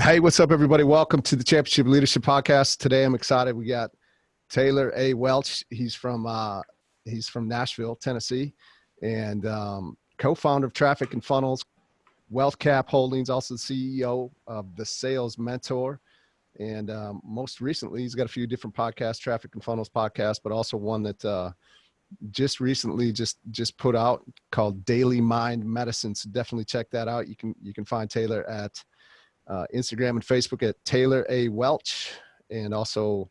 Hey, what's up, everybody? Welcome to the Championship Leadership Podcast. Today, I'm excited. We got Taylor Welch. He's from Nashville, Tennessee, and co-founder of Traffic and Funnels, Wealth Cap Holdings, also the CEO of the Sales Mentor. And most recently, he's got a few different podcasts, Traffic and Funnels podcast, but also one that just recently just put out called Daily Mind Medicine. So definitely check that out. You can find Taylor at Instagram and Facebook at Taylor A. Welch, and also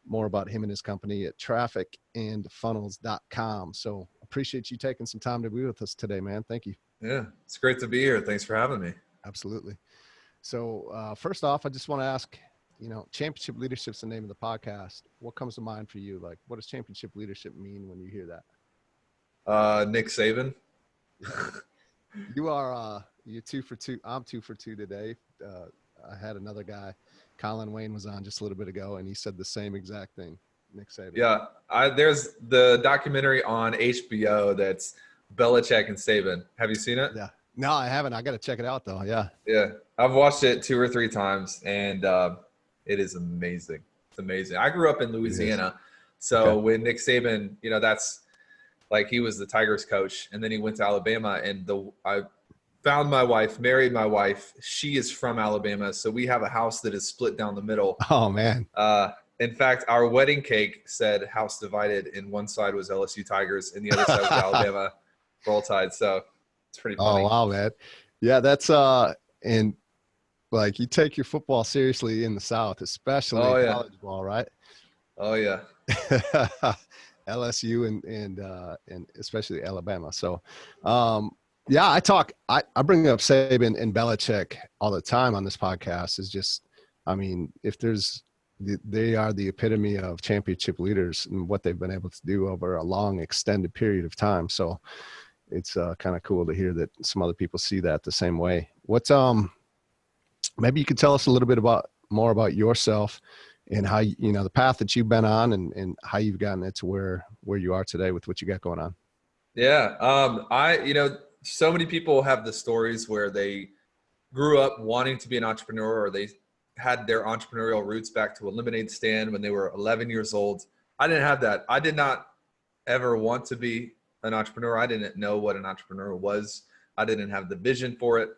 more about him and his company at trafficandfunnels.com. So appreciate you taking some time to be with us today, man. Thank you. Yeah, it's great to be here. Thanks for having me. Absolutely. So first off, I just want to ask, championship leadership is the name of the podcast. What comes to mind for you? Like, what does championship leadership mean when you hear that? Nick Saban. You're 2 for 2. I'm 2 for 2 today. I had another guy, Colin Wayne, was on just a little bit ago, and he said the same exact thing. Nick Saban. Yeah, there's the documentary on HBO that's Belichick and Saban. Have you seen it? Yeah. No, I haven't. I got to check it out though. Yeah. Yeah, I've watched it 2 or 3 times, and it is amazing. It's amazing. I grew up in Louisiana, so when Nick Saban, that's like he was the Tigers coach, and then he went to Alabama, and I found my wife, married my wife. She is from Alabama, so we have a house that is split down the middle. Oh, man. In fact, our wedding cake said house divided, and one side was LSU Tigers, and the other side was Alabama Roll Tide. So it's pretty funny. Oh, wow, man. Yeah, that's and like you take your football seriously in the South, especially college ball, right? Oh, yeah. LSU and especially Alabama. So, yeah, I bring up Saban and Belichick all the time on this podcast. Is just, if they are the epitome of championship leaders and what they've been able to do over a long, extended period of time. So it's kind of cool to hear that some other people see that the same way. What's maybe you could tell us a little bit more about yourself and how the path that you've been on and how you've gotten it to where you are today with what you got going on. Yeah, so many people have the stories where they grew up wanting to be an entrepreneur, or they had their entrepreneurial roots back to a lemonade stand when they were 11 years old. I didn't have that. I did not ever want to be an entrepreneur. I didn't know what an entrepreneur was. I didn't have the vision for it.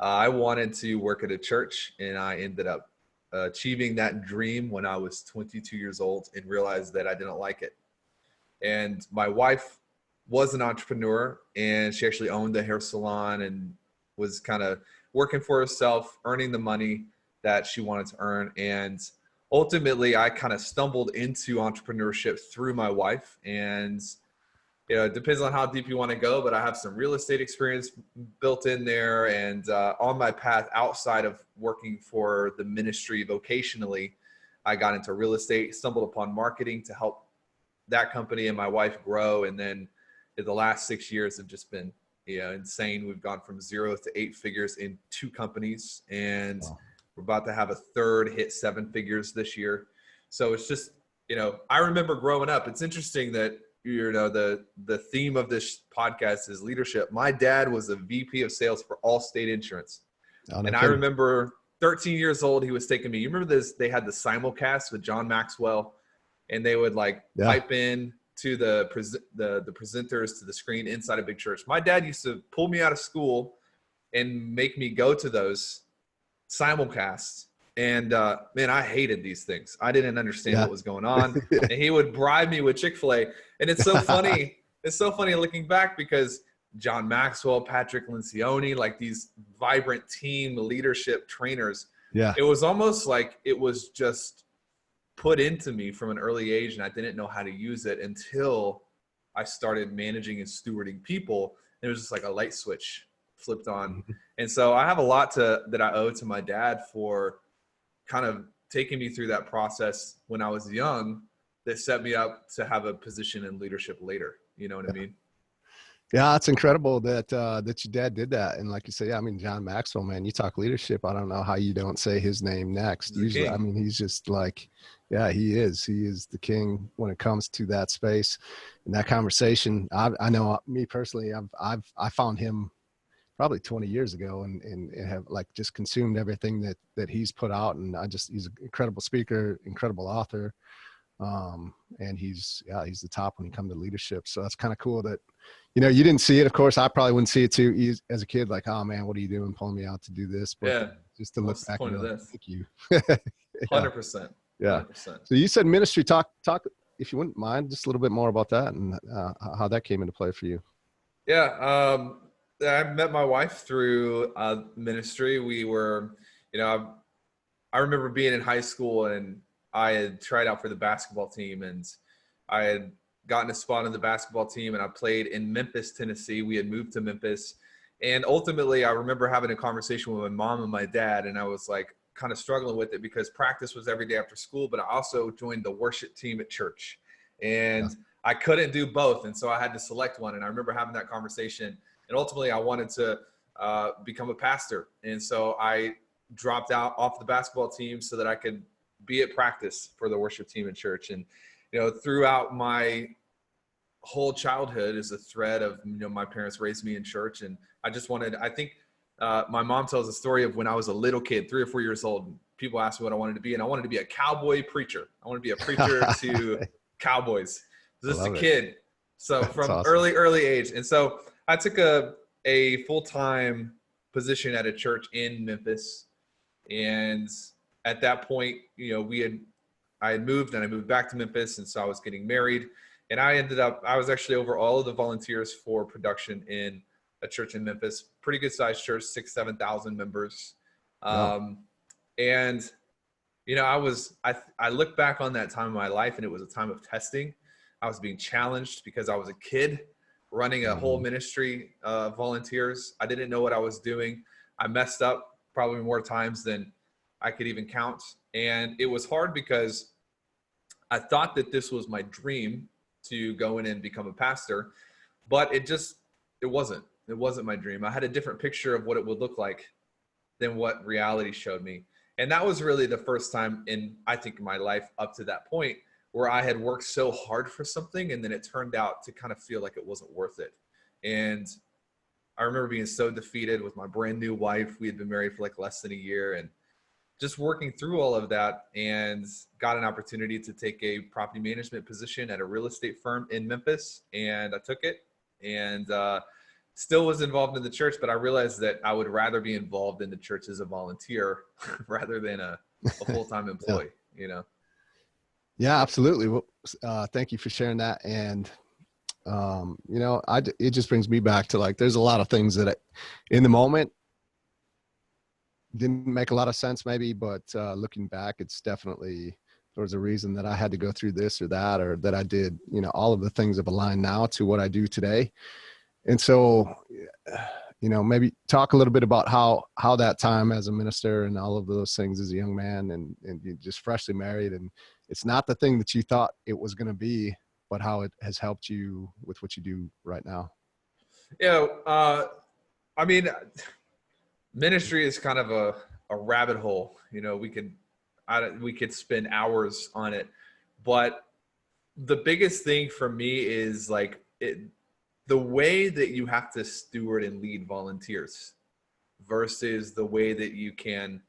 I wanted to work at a church, and I ended up achieving that dream when I was 22 years old and realized that I didn't like it. And my wife was an entrepreneur, and she actually owned a hair salon and was kind of working for herself, earning the money that she wanted to earn. And ultimately I kind of stumbled into entrepreneurship through my wife. And, it depends on how deep you want to go, but I have some real estate experience built in there. And on my path outside of working for the ministry vocationally, I got into real estate, stumbled upon marketing to help that company and my wife grow. And then the last 6 years have just been insane. We've gone from 0 to 8 figures in 2 companies, and we're about to have a third hit 7 figures this year. So it's just, I remember growing up. It's interesting that, the theme of this podcast is leadership. My dad was a VP of sales for Allstate Insurance. I remember 13 years old, he was taking me. You remember this? They had the simulcast with John Maxwell, and they would pipe in to the presenters to the screen inside a big church. My dad used to pull me out of school and make me go to those simulcasts. And man, I hated these things. I didn't understand what was going on. And he would bribe me with Chick-fil-A. And it's so funny. It's so funny looking back, because John Maxwell, Patrick Lencioni, like these vibrant team leadership trainers. Yeah. It was almost like it was just put into me from an early age, and I didn't know how to use it until I started managing and stewarding people. And it was just like a light switch flipped on. And so I have a lot that I owe to my dad for kind of taking me through that process when I was young, that set me up to have a position in leadership later. You know what I mean? Yeah, it's incredible that your dad did that. And like you say, John Maxwell, man, you talk leadership. I don't know how you don't say his name next. Usually, he's just like, yeah, he is the king when it comes to that space and that conversation. I know me personally, I found him probably 20 years ago, and have like just consumed everything that he's put out. And he's an incredible speaker, incredible author. And he's the top when you come to leadership. So that's kind of cool that, you didn't see it. Of course, I probably wouldn't see it too as a kid, like, oh man, what are you doing pulling me out to do this? But Yeah. just to look What's the back point and of be like, this? thank you. Yeah. 100%. Yeah. 100%. So you said ministry, talk, if you wouldn't mind, just a little bit more about that and how that came into play for you. Yeah. I met my wife through ministry. We were, I remember being in high school and I had tried out for the basketball team, and I had gotten a spot on the basketball team, and I played in Memphis, Tennessee. We had moved to Memphis. And ultimately, I remember having a conversation with my mom and my dad, and I was like kind of struggling with it because practice was every day after school, but I also joined the worship team at church. And I couldn't do both. And so I had to select one. And I remember having that conversation. And ultimately, I wanted to become a pastor. And so I dropped out off the basketball team so that I could be at practice for the worship team at church. And, throughout my whole childhood is a thread of, my parents raised me in church. And I think my mom tells a story of when I was a little kid, 3 or 4 years old, and people asked me what I wanted to be. And I wanted to be a cowboy preacher. I want to be a preacher to cowboys. Just a kid. So That's from awesome. early age. And so I took a full-time position at a church in Memphis. And at that point, I had moved and I moved back to Memphis. And so I was getting married, and I was actually over all of the volunteers for production in a church in Memphis, pretty good sized church, 6,000-7,000 members. Wow. And, I look back on that time of my life, and it was a time of testing. I was being challenged because I was a kid running a whole ministry of volunteers. I didn't know what I was doing. I messed up probably more times than I could even count. And it was hard because I thought that this was my dream to go in and become a pastor, but it wasn't my dream. I had a different picture of what it would look like than what reality showed me. And that was really the first time in my life up to that point where I had worked so hard for something, and then it turned out to kind of feel like it wasn't worth it. And I remember being so defeated with my brand new wife. We had been married for like less than a year, and just working through all of that, and got an opportunity to take a property management position at a real estate firm in Memphis. And I took it, and still was involved in the church, but I realized that I would rather be involved in the church as a volunteer rather than a full-time employee, Yeah, absolutely. Well, thank you for sharing that. And, it just brings me back to, like, there's a lot of things that in the moment didn't make a lot of sense maybe, but looking back, it's definitely, there was a reason that I had to go through this or that, or that I did, all of the things have aligned now to what I do today. And so, maybe talk a little bit about how that time as a minister and all of those things as a young man, and you just freshly married, and it's not the thing that you thought it was going to be, but how it has helped you with what you do right now. Ministry is kind of a rabbit hole. We could spend hours on it, but the biggest thing for me is like the way that you have to steward and lead volunteers versus the way that you can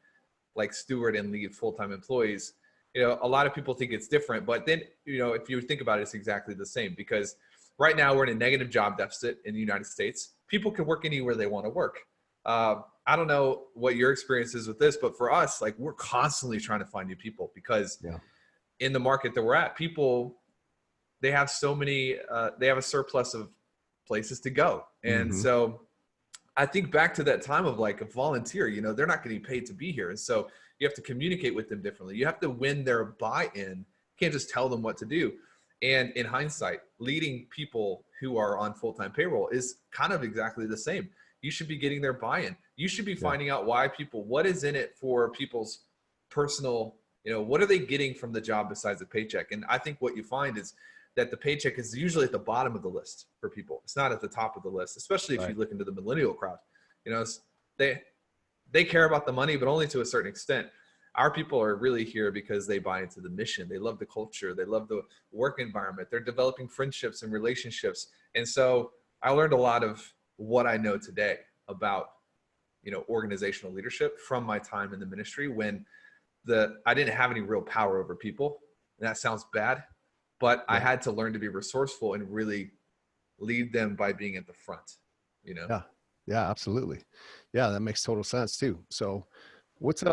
like steward and lead full-time employees. A lot of people think it's different, but then, if you think about it, it's exactly the same, because right now we're in a negative job deficit in the United States. People can work anywhere they want to work. I don't know what your experience is with this, but for us, like, we're constantly trying to find new people because in the market that we're at, people, they have so many, they have a surplus of places to go. And so I think back to that time of like a volunteer, they're not getting paid to be here. And so you have to communicate with them differently. You have to win their buy-in. You can't just tell them what to do. And in hindsight, leading people who are on full-time payroll is kind of exactly the same. You should be getting their buy-in. You should be finding out what is in it for people's personal, what are they getting from the job besides the paycheck? And I think what you find is that the paycheck is usually at the bottom of the list for people. It's not at the top of the list, especially if you look into the millennial crowd. They care about the money, but only to a certain extent. Our people are really here because they buy into the mission. They love the culture. They love the work environment. They're developing friendships and relationships. And so I learned a lot of what I know today. about, organizational leadership from my time in the ministry when I didn't have any real power over people. And that sounds bad, but I had to learn to be resourceful and really lead them by being at the front, Yeah. Yeah, absolutely. Yeah. That makes total sense too. So what's,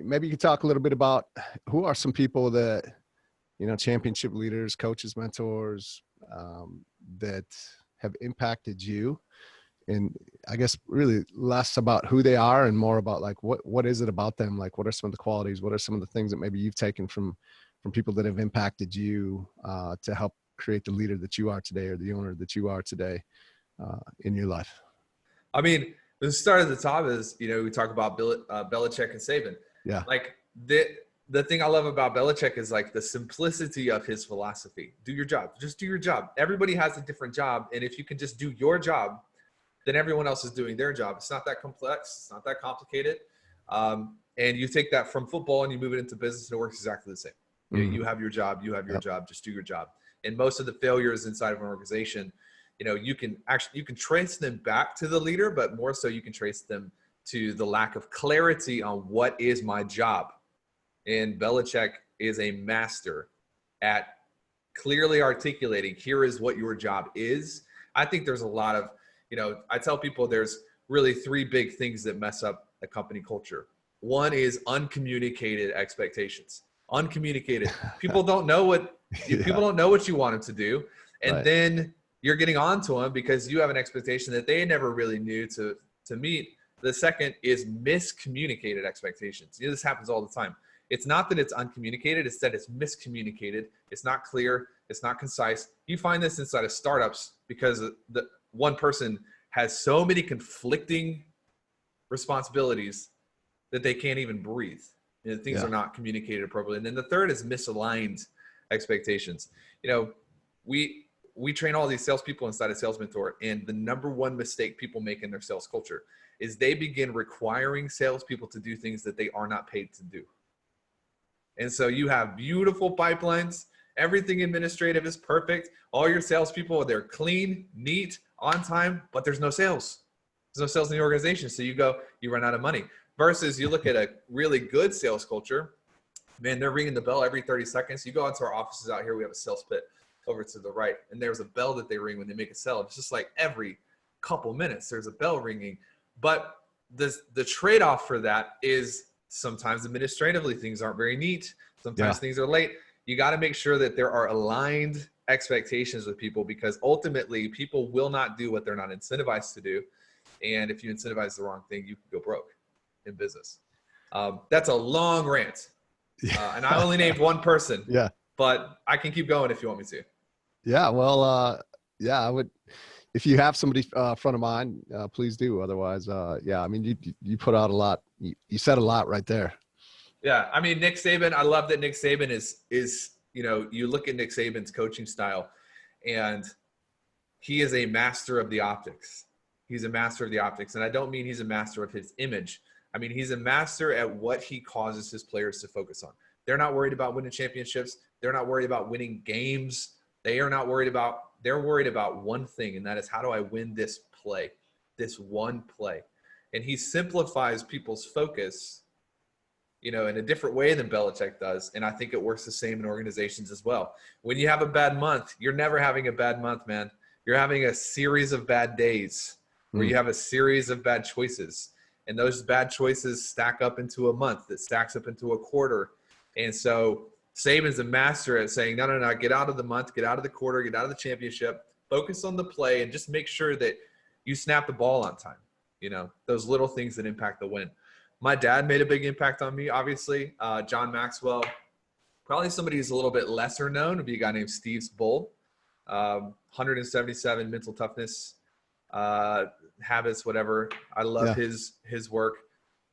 maybe you could talk a little bit about who are some people that, championship leaders, coaches, mentors, that have impacted you, and I guess really less about who they are and more about like, what is it about them? Like, what are some of the qualities? What are some of the things that maybe you've taken from people that have impacted you, to help create the leader that you are today, or the owner that you are today, in your life? I mean, the start at the top is, we talk about Belichick and Saban. Yeah. Like the thing I love about Belichick is like the simplicity of his philosophy. Do your job. Just do your job. Everybody has a different job. And if you can just do your job, then everyone else is doing their job. It's not that complex. It's not that complicated. And you take that from football and you move it into business and it works exactly the same. Mm-hmm. You have your job. You have your job. Just do your job. And most of the failures inside of an organization, you can trace them back to the leader, but more so you can trace them to the lack of clarity on what is my job. And Belichick is a master at clearly articulating, here is what your job is. I think there's a lot of, I tell people there's really three big things that mess up a company culture. One is uncommunicated expectations. Uncommunicated. People don't know what people don't know what you want them to do. And then you're getting on to them because you have an expectation that they never really knew to meet. The second is miscommunicated expectations. This happens all the time. It's not that it's uncommunicated, it's that it's miscommunicated. It's not clear, it's not concise. You find this inside of startups because the one person has so many conflicting responsibilities that they can't even breathe. Things are not communicated appropriately. And then the third is misaligned expectations. We train all these salespeople inside of Sales Mentor, and the number one mistake people make in their sales culture is they begin requiring salespeople to do things that they are not paid to do. And so you have beautiful pipelines. Everything administrative is perfect. All your salespeople, they're clean, neat, on time, but there's no sales. There's no sales in the organization. So you run out of money. Versus you look at a really good sales culture, man, they're ringing the bell every 30 seconds. You go into our offices out here, we have a sales pit over to the right, and there's a bell that they ring when they make a sale. It's just like every couple minutes there's a bell ringing. But the trade-off for that is sometimes administratively things aren't very neat. Sometimes things are late. You got to make sure that there are aligned expectations with people, because ultimately people will not do what they're not incentivized to do. And if you incentivize the wrong thing, you can go broke in business. That's a long rant. And I only named one person. Yeah. But I can keep going if you want me to. Yeah. Well, I would, if you have somebody front of mind, please do. Otherwise, I mean, you put out a lot. You said a lot right there. Yeah. I mean, Nick Saban, I love that Nick Saban is, you look at Nick Saban's coaching style, and he is a master of the optics. He's a master of the optics. And I don't mean he's a master of his image. I mean, he's a master at what he causes his players to focus on. They're not worried about winning championships. They're not worried about winning games. They're worried about one thing, and that is, how do I win this play, this one play? And he simplifies people's focus, in a different way than Belichick does. And I think it works the same in organizations as well. When you have a bad month, you're never having a bad month, man. You're having a series of bad days where you have a series of bad choices. And those bad choices stack up into a month, that stacks up into a quarter. And so Saban's a master at saying, no, get out of the month, get out of the quarter, get out of the championship, focus on the play, and just make sure that you snap the ball on time. Those little things that impact the win. My dad made a big impact on me, obviously. John Maxwell, probably somebody who's a little bit lesser known would be a guy named Steve Bull. 177 mental toughness, habits, whatever. I love his work.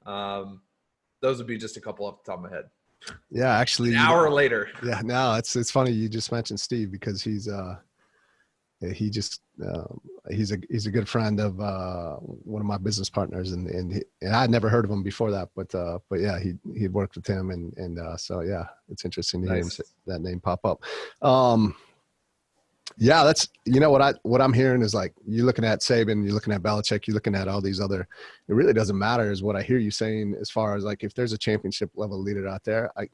Those would be just a couple off the top of my head. Yeah, actually, an hour later. Yeah, no, it's funny you just mentioned Steve, because he's he's a good friend of one of my business partners, and I'd never heard of him before that, but yeah, he'd worked with him, and so yeah, it's interesting to hear him say that name pop up. Yeah, that's what I'm hearing is like you're looking at Saban, you're looking at Belichick, you're looking at all these other. It really doesn't matter, is what I hear you saying. As far as like if there's a championship level leader out there, I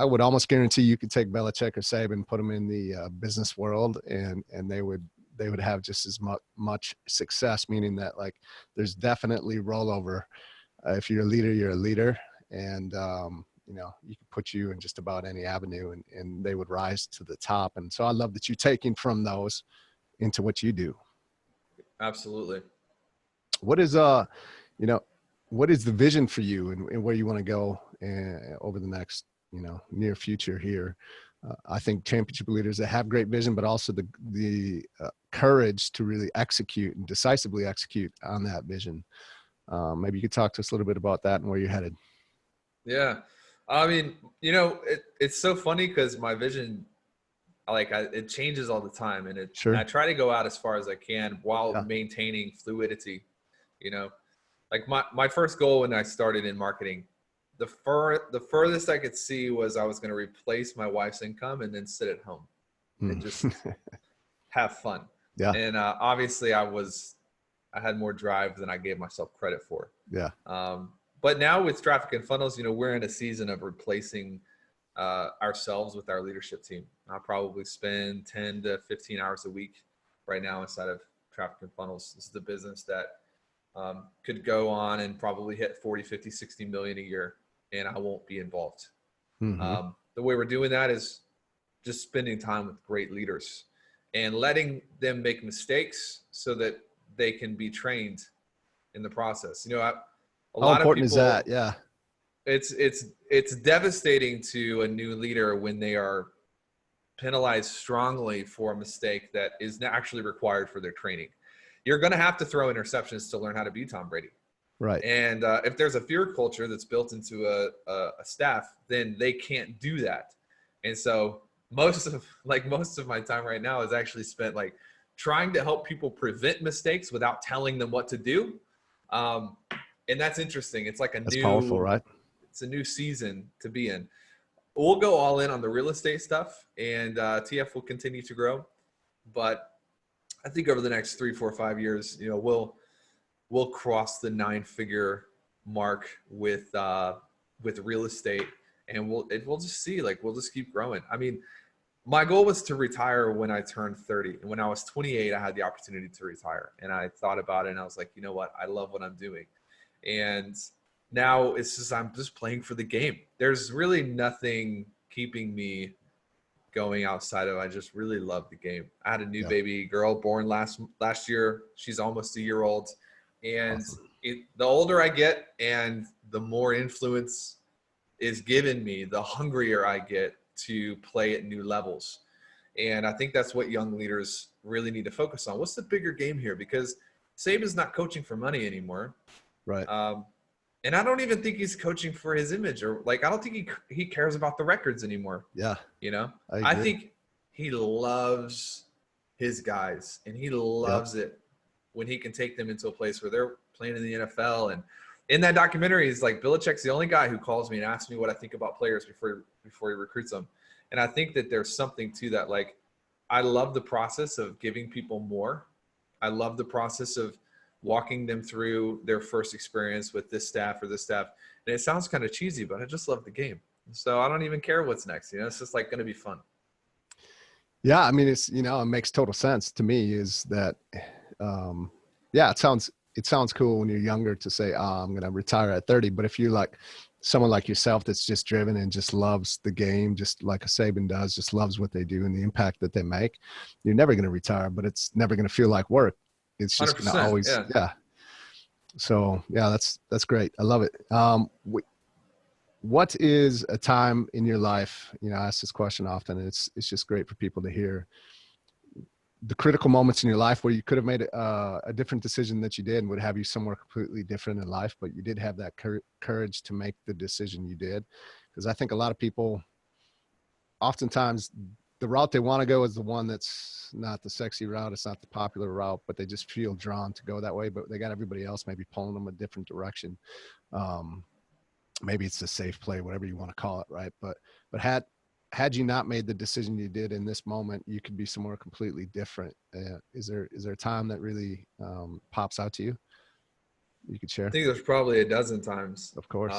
would almost guarantee you could take Belichick or Saban, put them in the business world, and they would have just as much success. Meaning that like there's definitely rollover. If you're a leader, you're a leader, and you can put you in just about any avenue, and they would rise to the top. And so I love that you're taking from those into what you do. Absolutely. What is what is the vision for you, and where you want to go over the next near future here? I think championship leaders that have great vision, but also the courage to really execute and decisively execute on that vision. Maybe you could talk to us a little bit about that and where you're headed. Yeah. I mean, it's so funny because my vision, it changes all the time, and I Sure. try to go out as far as I can while Yeah. maintaining fluidity. You know, like my first goal when I started in marketing, the furthest I could see was I was going to replace my wife's income and then sit at home and just have fun. Yeah. And obviously, I had more drive than I gave myself credit for. Yeah. But now with traffic and funnels, we're in a season of replacing ourselves with our leadership team. I probably spend 10 to 15 hours a week right now inside of traffic and funnels. This is the business that could go on and probably hit 40, 50, 60 million a year, and I won't be involved. Mm-hmm. The way we're doing that is just spending time with great leaders and letting them make mistakes so that they can be trained in the process. A How lot of important is that? people, Yeah. it's devastating to a new leader when they are penalized strongly for a mistake that is actually required for their training. You're going to have to throw interceptions to learn how to be Tom Brady. Right. And if there's a fear culture that's built into a staff, then they can't do that. And so most of my time right now is actually spent like trying to help people prevent mistakes without telling them what to do. And that's interesting. It's like That's powerful, right? it's a new season to be in. We'll go all in on the real estate stuff, and TF will continue to grow. But I think over the next 3, 4, 5 years, we'll cross the 9-figure mark with real estate, and we'll just see, like, we'll just keep growing. I mean, my goal was to retire when I turned 30. And when I was 28, I had the opportunity to retire. And I thought about it, and I was like, you know what? I love what I'm doing. And now I'm just playing for the game. There's really nothing keeping me going outside of, I just really love the game. I had a new baby girl born last year. She's almost a year old. And Awesome. the older I get and the more influence is given me, the hungrier I get to play at new levels. And I think that's what young leaders really need to focus on. What's the bigger game here? Because Saban's not coaching for money anymore. Right. And I don't even think he's coaching for his image, or like, I don't think he cares about the records anymore. Yeah. I think he loves his guys, and he loves it when he can take them into a place where they're playing in the NFL. And in that documentary, he's like, Belichick's the only guy who calls me and asks me what I think about players before he recruits them. And I think that there's something to that. Like, I love the process of giving people more. I love the process of walking them through their first experience with this staff or this staff. And it sounds kind of cheesy, but I just love the game. So I don't even care what's next. It's just like going to be fun. Yeah. I mean, it's, it makes total sense to me is that, it sounds cool when you're younger to say, I'm going to retire at 30. But if you're like someone like yourself, that's just driven and just loves the game, just like a Saban does, just loves what they do and the impact that they make, you're never going to retire, but it's never going to feel like work. It's just going to always, So that's great. I love it. What is a time in your life, I ask this question often, and it's just great for people to hear, the critical moments in your life where you could have made a different decision that you did and would have you somewhere completely different in life, but you did have that courage to make the decision you did. Because I think a lot of people, oftentimes the route they want to go is the one that's not the sexy route. It's not the popular route, but they just feel drawn to go that way, but they got everybody else maybe pulling them a different direction. Maybe it's a safe play, whatever you want to call it. Right. But had you not made the decision you did in this moment, you could be somewhere completely different. Is there a time that really pops out to you could share? I think there's probably a dozen times Of course.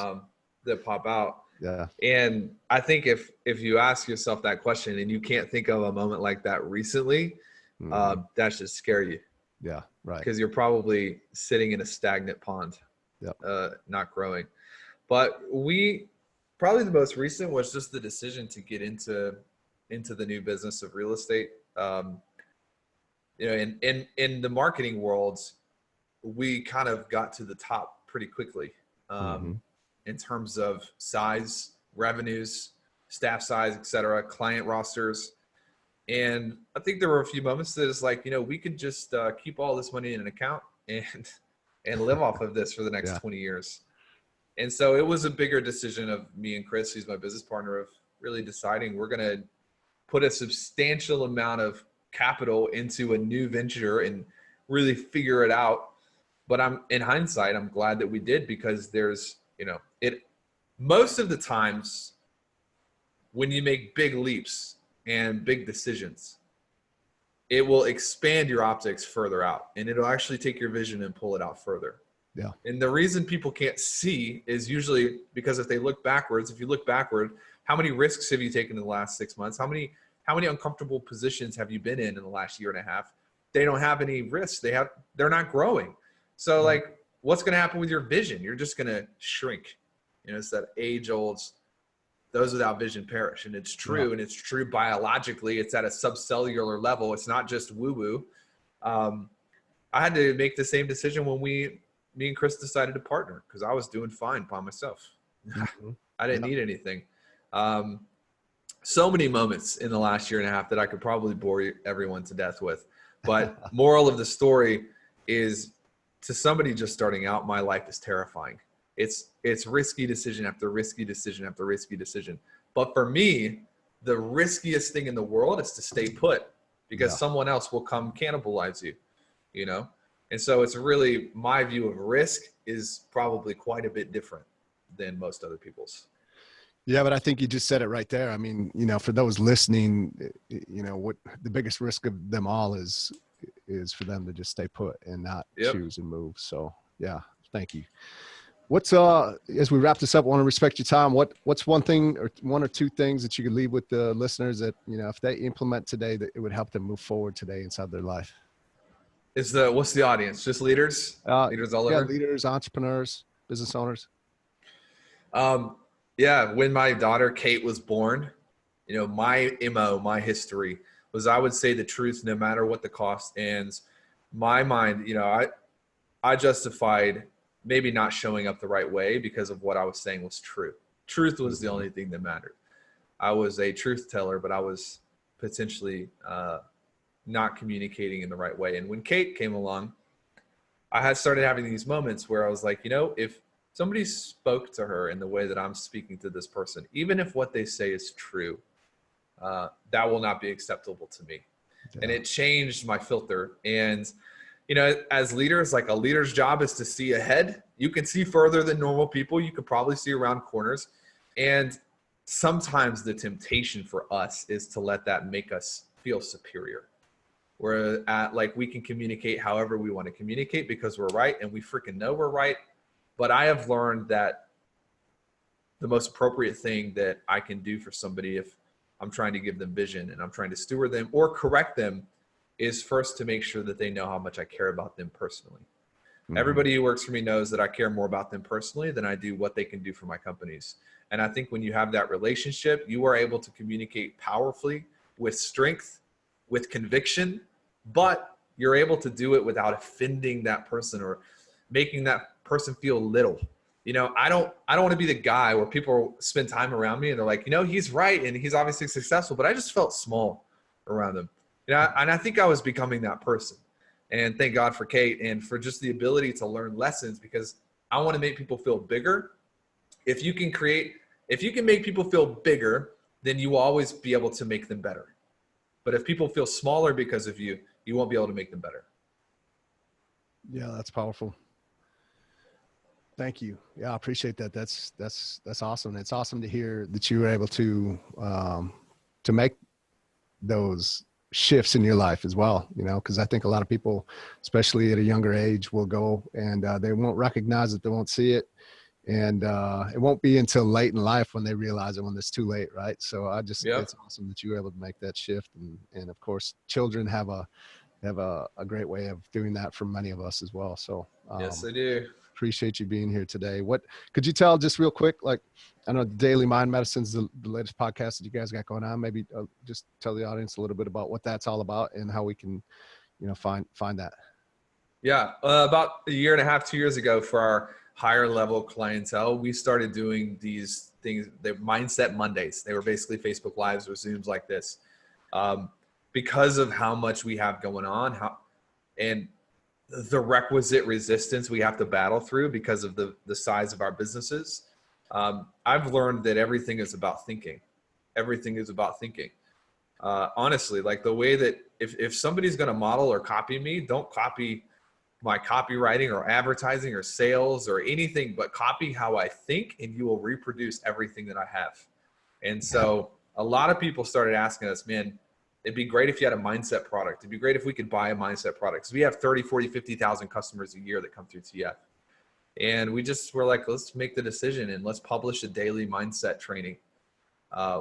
that pop out. Yeah. And I think if you ask yourself that question and you can't think of a moment like that recently, that should scare you. Yeah. Right. Because you're probably sitting in a stagnant pond, not growing. But probably the most recent was just the decision to get into the new business of real estate. In the marketing worlds, we kind of got to the top pretty quickly in terms of size, revenues, staff size, et cetera, client rosters. And I think there were a few moments that it's like, we could just keep all this money in an account and live off of this for the next 20 years. And so it was a bigger decision of me and Chris, who's my business partner, of really deciding we're going to put a substantial amount of capital into a new venture and really figure it out. But in hindsight, I'm glad that we did, because there's, most of the times when you make big leaps and big decisions, it will expand your optics further out, and it'll actually take your vision and pull it out further. Yeah. And the reason people can't see is usually because if you look backward, how many risks have you taken in the last 6 months? How many uncomfortable positions have you been in the last year and a half? They don't have any risks. They're not growing. So like, what's going to happen with your vision? You're just going to shrink. It's that age old, those without vision perish. And it's true. And it's true biologically. It's at a subcellular level. It's not just woo woo. I had to make the same decision when me and Chris decided to partner, because I was doing fine by myself. I didn't need anything. So many moments in the last year and a half that I could probably bore everyone to death with. But moral of the story is, to somebody just starting out, my life is terrifying. It's risky decision after risky decision after risky decision. But for me, the riskiest thing in the world is to stay put, because someone else will come cannibalize you, And so it's really, my view of risk is probably quite a bit different than most other people's. Yeah, but I think you just said it right there. I mean, for those listening, what the biggest risk of them all is for them to just stay put and not choose and move. So yeah, thank you. What's as we wrap this up, I want to respect your time. What's one thing or one or two things that you could leave with the listeners that, if they implement today, that it would help them move forward today inside their life? What's the audience? Just leaders? Leaders all over? Leaders, entrepreneurs, business owners. When my daughter Kate was born, my MO, my history was, I would say the truth no matter what the cost. And my mind, I justified maybe not showing up the right way because of what I was saying was true. Truth was the only thing that mattered. I was a truth teller, but I was potentially not communicating in the right way. And when Kate came along, I had started having these moments where I was like, if somebody spoke to her in the way that I'm speaking to this person, even if what they say is true, that will not be acceptable to me. Yeah. And it changed my filter. And, as leaders, like, a leader's job is to see ahead. You can see further than normal people. You could probably see around corners. And sometimes the temptation for us is to let that make us feel superior. Where we can communicate however we want to communicate because we're right, and we freaking know we're right. But I have learned that the most appropriate thing that I can do for somebody, if I'm trying to give them vision and I'm trying to steward them or correct them, is first to make sure that they know how much I care about them personally. Mm-hmm. Everybody who works for me knows that I care more about them personally than I do what they can do for my companies. And I think when you have that relationship, you are able to communicate powerfully, with strength, with conviction, but you're able to do it without offending that person or making that person feel little. I don't want to be the guy where people spend time around me and they're like, he's right and he's obviously successful, but I just felt small around him. And I think I was becoming that person. And thank God for Kate and for just the ability to learn lessons, because I want to make people feel bigger. If you can make people feel bigger, then you will always be able to make them better. But if people feel smaller because of you, you won't be able to make them better. Yeah, that's powerful. Thank you. Yeah, I appreciate that. That's awesome. It's awesome to hear that you were able to make those shifts in your life as well, you know, because I think a lot of people, especially at a younger age, will go and they won't recognize it, they won't see it, and it won't be until late in life when they realize it, when it's too late, right? So Yep. it's awesome that you were able to make that shift, and of course, children have a great way of doing that for many of us as well. So Yes, I do. appreciate you being here today. What could you tell just real quick? Like, I know Daily Mind Medicine's the latest podcast that you guys got going on. Maybe just tell the audience a little bit about what that's all about and how we can, you know, find that. Yeah. About a year and a half, 2 years ago, for our higher level clientele, we started doing these things, the Mindset Mondays. They were basically Facebook Lives or Zooms like this. Because of how much we have going on, and the requisite resistance we have to battle through because of the size of our businesses. I've learned that everything is about thinking. Everything is about thinking. Honestly, like the way that if somebody's going to model or copy me, don't copy my copywriting or advertising or sales or anything, but copy how I think, and you will reproduce everything that I have. And so a lot of people started asking us, man, it'd be great if you had a mindset product. It'd be great if we could buy a mindset product. So we have 30, 40, 50,000 customers a year that come through TF. And we just were like, let's make the decision and let's publish a daily mindset training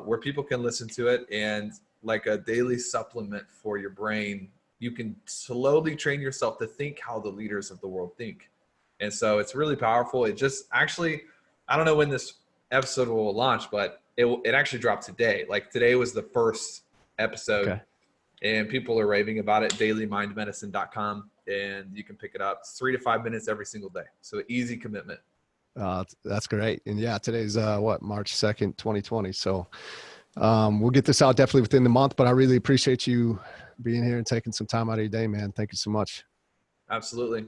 where people can listen to it, and like a daily supplement for your brain. You can slowly train yourself to think how the leaders of the world think. And so it's really powerful. It just actually, I don't know when this episode will launch, but it actually dropped today. Like today was the first episode. Okay. And people are raving about it. dailymindmedicine.com, and you can pick it up. It's 3 to 5 minutes every single day. So easy commitment. That's great. And yeah, today's March 2nd, 2020. So we'll get this out definitely within the month, but I really appreciate you being here and taking some time out of your day, man. Thank you so much. Absolutely.